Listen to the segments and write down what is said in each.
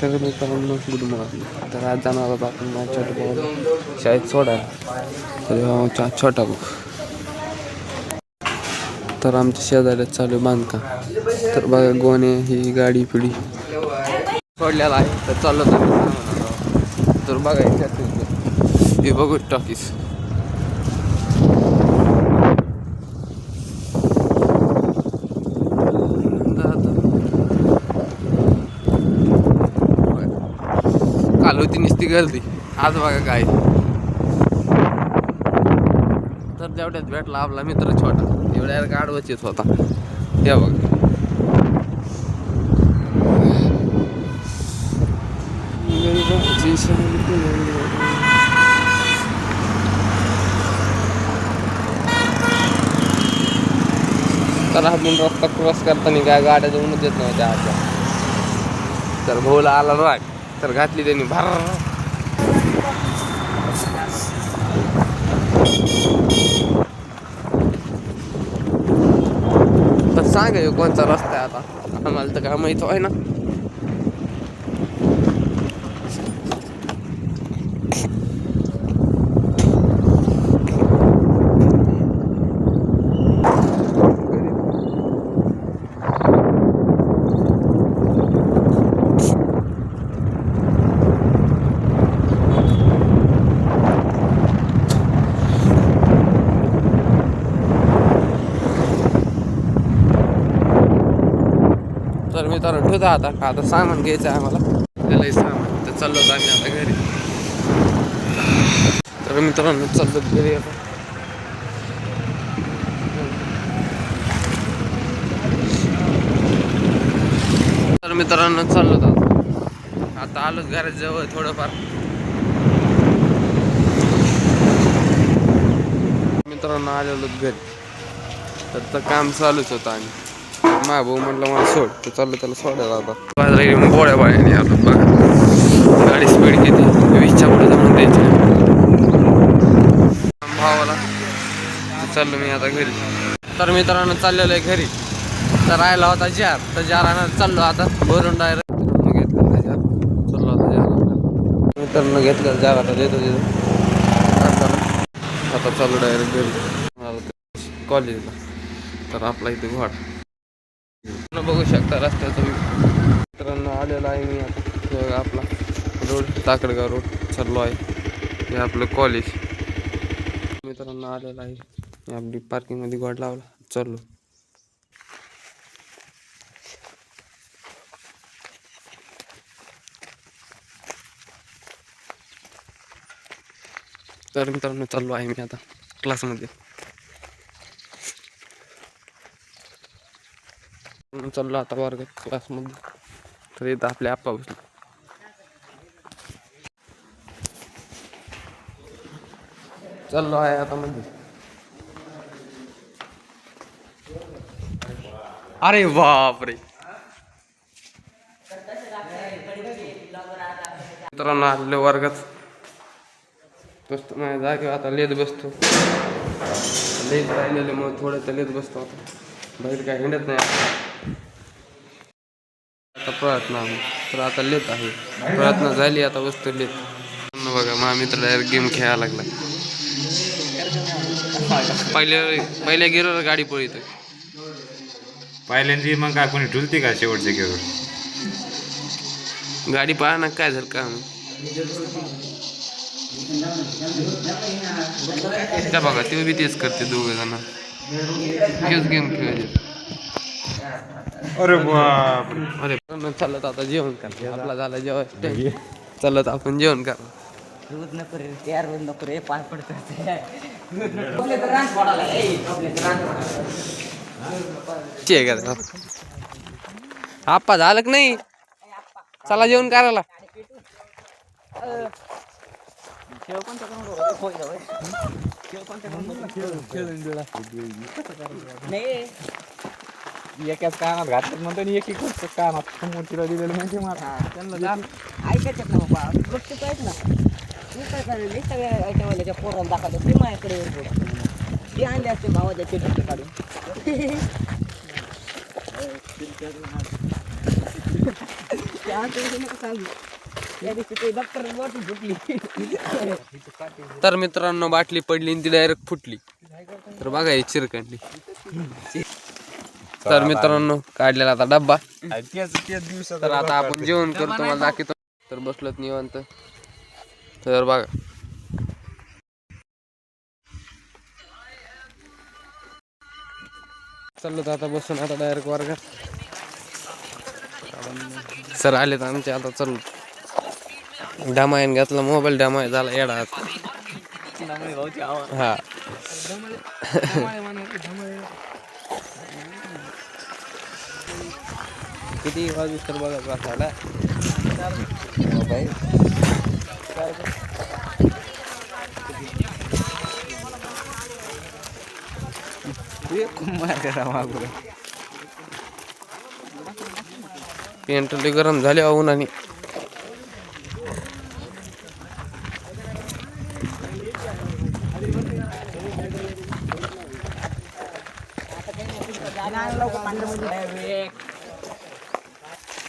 तर मित्रांनो good morning. तर आज जाणार आहोत आपण माझ्या छोट्या भावाला शाळेत सोडायला. तर छोटा भाऊ तर आमच्या शेजाऱ्यात चालू आहे बांधकाम. तर बघा गोणे ही गाडी पिढी सोडलेला आहे. तर चाललो तर बघायचं हे बघू टॉकीस. काल होती नुसती गर्दी, आज बघा काय. तर तेवढ्यात भेटला आपला मित्र छोटा, एवढ्या गाडवच येत होता. हे बघा तर आपण रस्ता क्रॉस करताना काय गाड्या जाऊनच देत नव्हत्या आता. तर भाऊला आला राग, तर घातली त्यांनी भार. तर सांग कोणचा रस्ता आहे आता, आम्हाला तर काय माहित आहे ना. तर मी तर ठेवता आता सामान घ्यायचं आहे आम्हाला, त्यालाही सामान. तर चाललो आम्ही आता घरी. तर मित्रांनो चाललो घरी आता. तर मित्रांनो चाललो आता आलोच घरात जवळ थोडंफार. मित्रांनो आलेलो घरी. तर काम चालूच होतं आणि मा भाऊ म्हटलं मला सोड, तर चाललं त्याला सोडायला. आता बाजारात गोळ्या पाण्याने आलो बघा. गाडी स्पीड किती 20च्या पुढे जाऊन द्यायची भावाला. चाललो मी आता घरी. तर मित्रांनो चाललेलो आहे घरी. तर राहिला होता जार, तर जारानं चाललो आता भरून डायरेक्ट घेतलं जार. चाललो आता जार मित्रांनो घेतलं जार आता देतो आता चालू डायरेक्ट घरी कॉलेजला. तर आपला इथे घोडा बघू शकता रस्त्याचा. मित्रांनो आलेला आहे मी आता. आपला रोड ताकडगाव रोड चाललो आहे. हे आपलं कॉलेज. मित्रांनो आलेला आहे. आपली पार्किंगमध्ये घोड लावला, चाललो. तर मित्रांनो चाललो आहे मी आता क्लासमध्ये. चाललो आता वर्गात क्लासमध्ये. तर इथं आपले आप्पा बसले. चाललो आहे आता म्हणजे. अरे बापरे. मित्रांनो आलेल्या वर्गात बसतो माझ्या जागेवर आता. लेत बसतो, लेत राहिलेले मग थोडं तर लेत बसतो आता. बाहेर काय हिंडत नाही आता. प्रयत्न आहे तर आता लेत आहे. प्रयत्न झाली आता वस्तू लेत. बघा माझा मित्र डायरेक्ट गेम खेळायला लागला. पहिल्या गेरोवर गाडी पळतो. पहिल्यांदी मग काय कोणी ठुलती का शेवटच्या गेरोवर गाडी पळा ना काय झालं का त्या बघा ते बी तेच करते. दोघे जण तेच गेम खेळायचे. अरे बाप. अरे चालत आता जेवण करते. आपला झालं जेवण, चालत आपण जेवण करा. आप्पा झालं की नाही, चला जेवण करायला. एकाच कानात घातलं म्हणतो आणि एक कानात समोरतीला दिलेलं म्हणजे मला त्यांना ऐकायचं ना बाबा, गोष्ट आहेत ना. मी काय करायला सगळ्या आयटमवाल्याच्या पोराला दाखवलं ते माझ्याकडे येऊन ते आणले असते भावाच्या चिठ्ठी काढून. त्या दिवशी ते डॉक्टर बॉटल फुटली. तर मित्रांनो बाटली पडली आणि ती डायरेक्ट फुटली. तर बघा ही चिरकंडी. तर मित्रांनो काढलेला आता डब्बा. तर आता आपण जेवण करतो मला दाखवतो. तर बसलोत निवांत. तर बघा चाललो तर आता बसून आता डायरेक्ट वर्गात. सर आले तर आमचे आता चाललो. डामायन घातला मोबाईल डामाय झाला येडा. हा किती वाजू तर बघा बसायला. पेंट लय गरम झाले उन्हाने.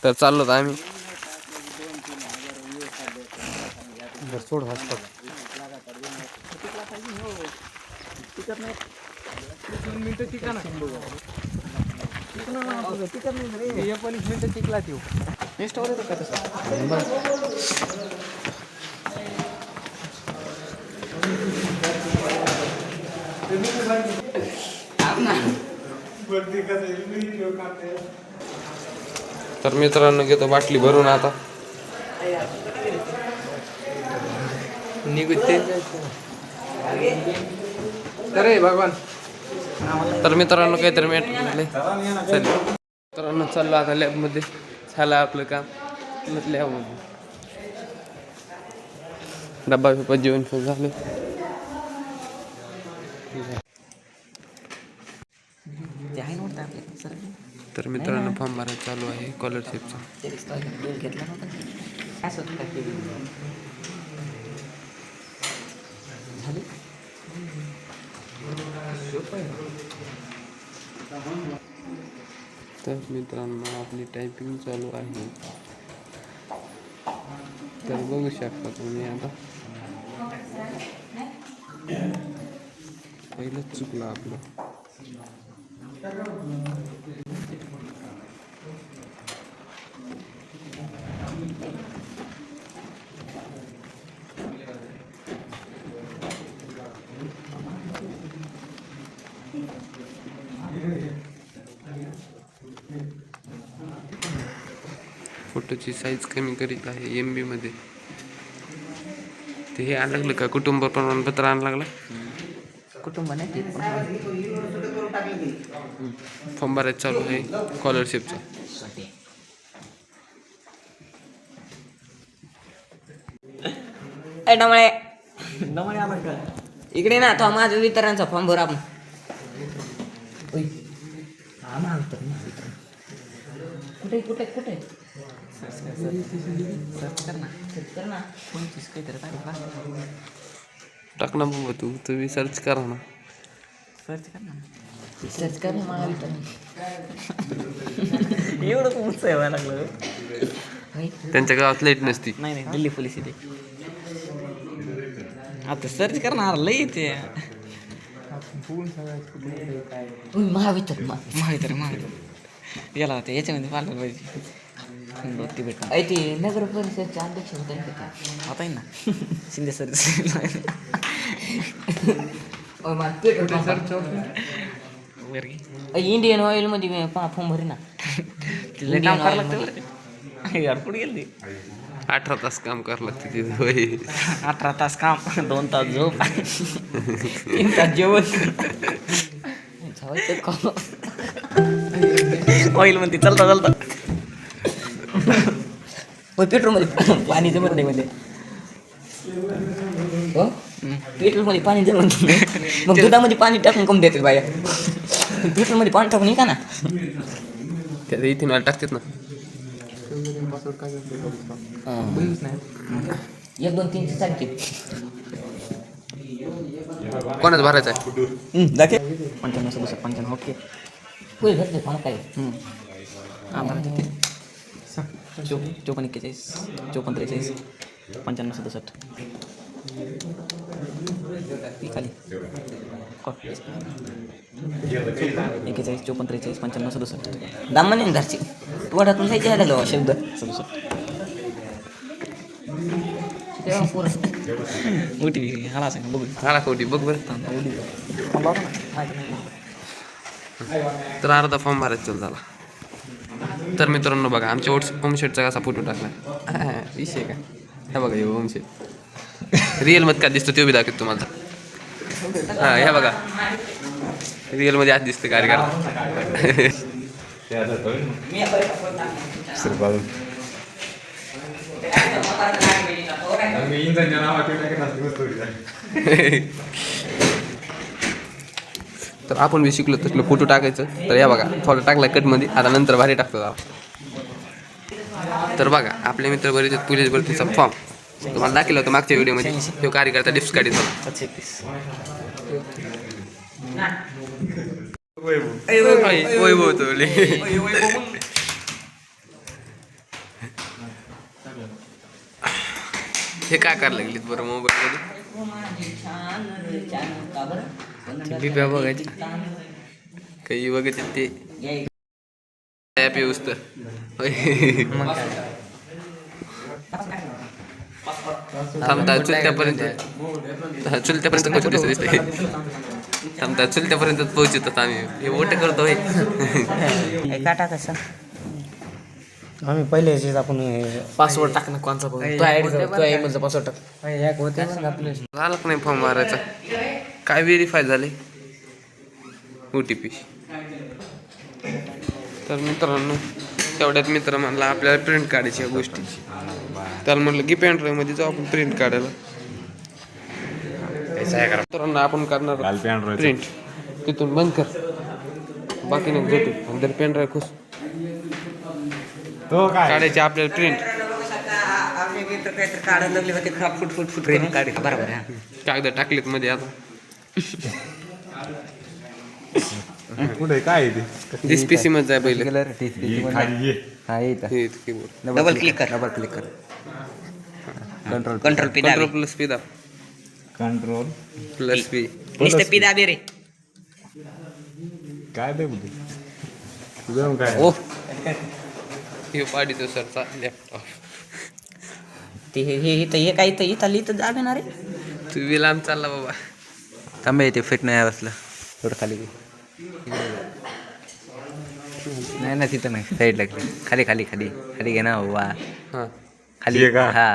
तर चाललो आम्ही. सोड तर मित्रांनो घेतो बाटली भरून आता निघते. अरे भगवान. तर मित्रांनो काहीतरी मित्रांनो चाललो आता लॅबमध्ये. झालं आपलं काम लॅबमध्ये. डब्बा बिब्बा जेवण पण झालं. तर मित्रांनो फॉर्म भरायला चालू आहे स्कॉलरशिपचा. तर मित्रांनो आपली टायपिंग चालू आहे. तर बघू शकता तुम्ही आता. पहिलंच चुकलं आपलं. फोटोची साईज कमी करीत आहे MB मध्ये. ते हे आलं लागलं का कुटुंब प्रमाणपत्र आणायला लागलं. कुटुंब नाही फॉर्म भरायचं चालू आहे स्कॉलरशिपचा. इकडे ना तो माझा वितरणचा फॉर्म भर आपण. कुठे कुठे कुठे सर्च कर ना 25 काहीतरी टाक ना बाबा तू तुम्ही सर्च करा ना. सर्च कर ना मला वितरण. एवढं खूप व्हायला लागलं. त्यांच्या गावात लाईट नसती. नाही दिल्ली पोलीस इथे. आता सर्च करणार लई येते. महावितरण याला होते याच्यामध्ये पाहिलं पाहिजे. भेट ते नगर परिषदचे अध्यक्ष होते आता ना शिंदे सर. इंडियन ऑइल मध्ये फॉर्म भरे ना. कुठे गेली 18 तास काम करावं लागतं तिथे. 18 तास काम 2 तास झोप 3 तास जेवण. ऑइल मध्ये चालता पेट्रोल मध्ये पाणी जमत नाही मध्ये. पेट्रोल मध्ये पाणी जमत नाही. मग दुधामध्ये पाणी टाकून कमी देतात बाया. पेट्रोल मध्ये पाणी टाकून का ना त्या इथे टाकतात ना. 1 2 3 4 कोणाच भरायचं आहे. 55 55 ओके. काय 54 41 43 55 67 खाली 41 54 43 55 67 दामने धरची तोडातून जायचे झालं शब्द 67 मोठी हाला सांग बघू हाला खोटी बघ बरं. तर अर्धा फॉर्म भरायचा चल झाला. तर मित्रांनो बघा आमच्या ओमशेटचा कसा फोटो टाकला विषय का हा बघा हे ओमशेट रिअल मध्ये काय दिसतो ते बी दाखवतो तुम्हाला. हा ह्या बघा रिअल मध्ये आज दिसतं कार्यक्रम. तर आपण बी शिकलो तसलं फोटो टाकायचं. तर या बघा थोडा टाकला कटमध्ये आता नंतर भारी टाकतो जरा. तर बघा आपले मित्र बरेच पोलीस भरतीचा फॉर्म तुम्हाला दाखवलं होतं मागच्या व्हिडिओमध्ये. तो कार्यकर्ता डिप्स काढित होता. वैभव तोले हे काय करायला लागलीत बरं मोबाईलमध्ये बिप्या बघायची काही बघायचे ते ॲप येऊस तर थांबता चुलत्यापर्यंत दिसते थांबता चुलत्यापर्यंत पोहोचतात आम्ही. हे वोट करतो काटा कसा आम्ही पहिले आपण पासवर्ड टाकणं कोणचा तो ईमेलचा पासवर्ड टाक. झालं का नाही फॉर्म मारायचा काय व्हेरीफाय झाले OTP. तर मित्रांनो तेवढ्यात मित्र म्हणला आपल्याला प्रिंट काढायची या गोष्टीची. त्याला म्हणलं की पेन ड्राईव्ह मध्ये जाऊ आपण प्रिंट काढायला. मित्रांनो आपण करणार प्रिंट तिथून बंद कर बाकी नाही भेटू आणि पेन ड्राईव्ह खुश काढायची आपल्याला प्रिंट. काढायला लागले होते खराब फुट प्रिंट काढ बरोबर आहे. कागद टाकलेत मध्ये आता कुठे काय दिस PC मध्ये जाय पहिले डबल क्लिक कर control P control plus P दाब कंट्रोल प्लस पी नुसतं पी दाबे रे. काय ते तुझं काय ओ हे पाडी तो सरचा लॅपटॉप ते हे काय इथं लिहितं दाबे ना रे. तू बी लांब चालला बाबा. थांबे ते फिट नाही बसलं थोडं खाली नाही ना तिथं नाही साईड लागली खाली खाली खाली खाली घे ना वा हां खाली हे का? हा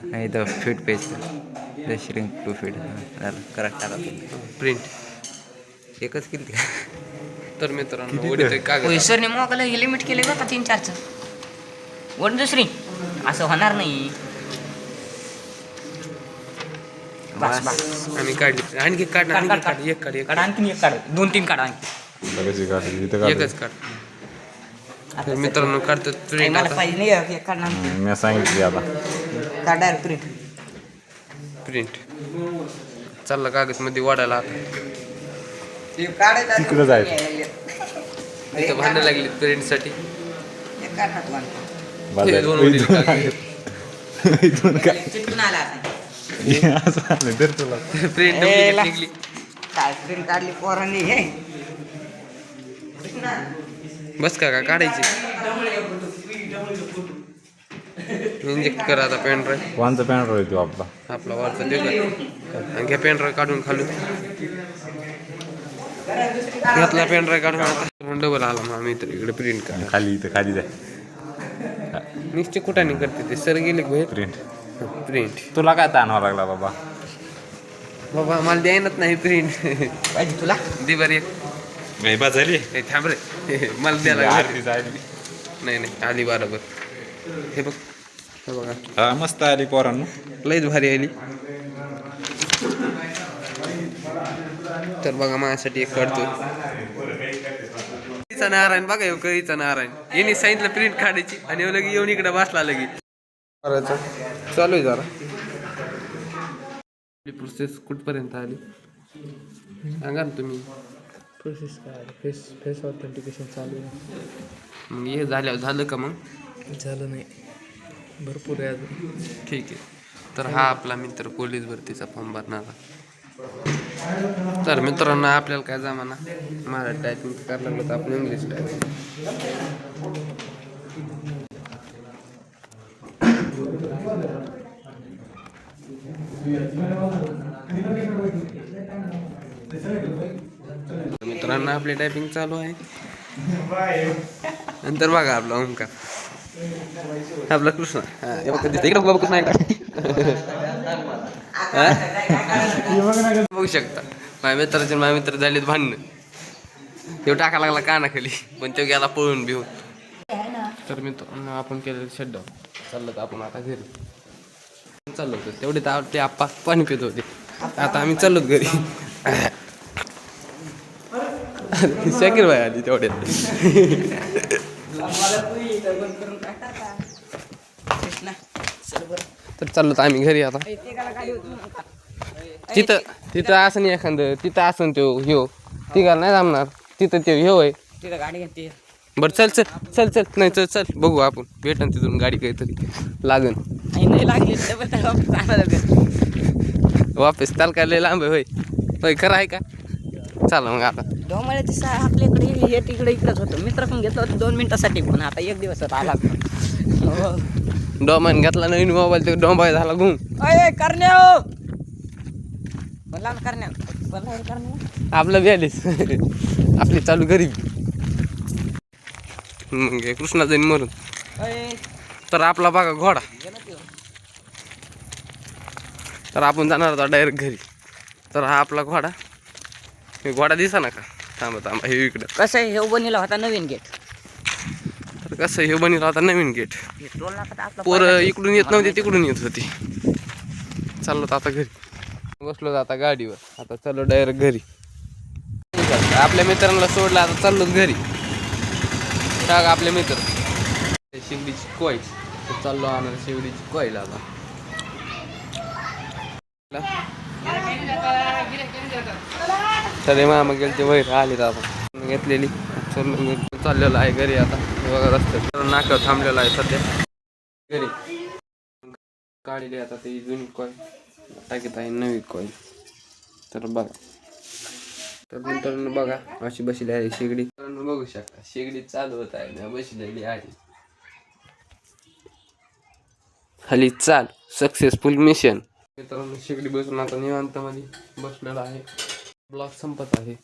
नाही तर fit page shrink to fit correct आला प्रिंट एकच किती. तर मित्रांनो ओढीत कागद सरने मोबाईल हे लिमिट केले बरं का 3-4चं वन दुसरी असं होणार नाही. बस बस आम्ही काढली आणखी काढ काढ, काढ, काढ. एक काढ काढ आणखी एक काढ 2-3 काढ आणखी एकच काढ. तर मित्रांनो काढतो प्रिंट मला आता पाहिजे नाही एक काढ ना मी सांगितली आता काढ डायरेक्ट प्रिंट प्रिंट चालला कागद मध्ये वाढायला आता. तिकडं जायचं इथं भांडण लागली प्रिंटसाठी. बाजार. दोन ओढीत कागद. इथून काय चिटकून आला असं आलं तर तुला प्रिंट निघली काय प्रिंट काढली पोरांनी हे बस का काढायची इंजेक्ट करा आता पेन ड्राईव्ह. कोणचा पॅन्ट राहतो आपला आपला वरचा देऊ आणि घ्या पेन ड्राईव्ह काढून खालून घातला पेन ड्राईव्ह काढून आता डबल आला मग आम्ही तर इकडे प्रिंट करा. खाली इथं खाली जाय निश्चित कुठाने करते ते सर गेले बाहेर प्रिंट प्रिंट. तुला काय ताणावं लागला बाबा बाबा मला द्यायनच नाही प्रिंट पाहिजे तुला दे बरं एक गैबा झाली हे थांब रे मला द्यायला आरती झाली नाही आली बरोबर. हे बघ हे बघा हा मस्त आली पोरांनो लईच भारी आली. तर बघा माझ्यासाठी एक काढतो कळीचा नारायण बघा येऊ कळीचा नारायण यांनी सांगितलं प्रिंट काढायची आणि लगी येऊन इकडे बसला लगी करायचं चालू आहे जरा. प्रोसेस कुठपर्यंत आली सांगा ना तुम्ही. प्रोसेस काय फेस ऑथेंटिकेशन चालू आहे. मग हे झाल्यावर झालं का मग झालं नाही, भरपूर आहे अजून. ठीक आहे. तर हा आपला मित्र पोलीस भरतीचा फॉर्म भरणारा. तर मित्रांनो आपल्याला काय जमाना मराठी टायपिंग करायला लागलं तर आपण इंग्लिश टायपिंग. मित्रांनो आपली टायपिंग चालू आहे. नंतर बघा आपला ओमकार, आपला कृष्ण. हे बघ तिथे इकडे बाबा कृष्ण आहे का? बघू शकता माझ्या मित्र झालेत भांडणं. तो टाका लागला कानाखाली पण तो गेला पळून भिवून. तर मित्रांनो आपण केलेलं शटडाऊन चाललं तर आपण आता घरी चाललो होतो. तेवढे तर ते आप्पा पाणी पित होते. आता आम्ही चाललो घरी. शाकीर भाई आली तेवढ्यात. तर चाललो तर आम्ही घरी आता. तिथं असं नाही एखादं, तिथं असं तो ह्यो तिघाला नाही जमणार. तिथं ते ह्यो आहे. तिथं गाडी घेते. बरं चल चल चल चल नाही चल चल बघू आपण भेटन तिथून गाडी काहीतरी लागन. नाही लागली वापस ताल काय लय लांब आहे होय. होय खरं आहे का? चला मग आता डोंबाळ्याची आपल्याकडे हे तिकडे इकडंच होतं. मित्र पण घेतलं होतं 2 मिनिटासाठी, पण आता 1 दिवस आला. डोमान घेतला नवीन मोबाईल तो डोंबाय झाला घुम. अय करण्या बोला करण्या बोला करण्या आपलं बॅलेन्स आपली चालू गरीब. मग कृष्णा जाईन मरून. अय तर आपला बघा घोडा. गेला त्यो. तर आपण जाणार होता डायरेक्ट घरी. तर हा आपला घोडा. हे घोडा दिसा ना का? थांबा थांबा हे इकडं. कसं आहे, हे बनवला होता नवीन गेट. तर कसं हे बनवला होता नवीन गेट. टोल नाका आपला पोरं इकडून येत नव्हते तिकडून येत होती. चाललो आता घरी. बसलो आता गाडीवर. आता चाललो डायरेक्ट घरी. आपल्या मित्रांना सोडलं आता चाललो घरी. टाक आपले मित्र शेगडीची कोय. चाललो आणणार शेगडीची कोयला आता. सरे मामा गेले ते वैर आले आता घेतलेली. चाललेलं आहे घरी आता. बघा रस्त्यात नाका थांबलेलं आहे सध्या घरी. काढली आता ती जुनी कॉईल टाकीत आहे नवी कॉईल. तर बघा तर मित्रांनो बघा अशी बसली आहे शेगडी. बघू शकता शेगडी चालू होत आहे बसलेली आहे. खाली चाल सक्सेसफुल मिशन. मित्रांनो शेगडी बसून आता निवांत मध्ये बसलेला आहे. ब्लॉक संपत आहे.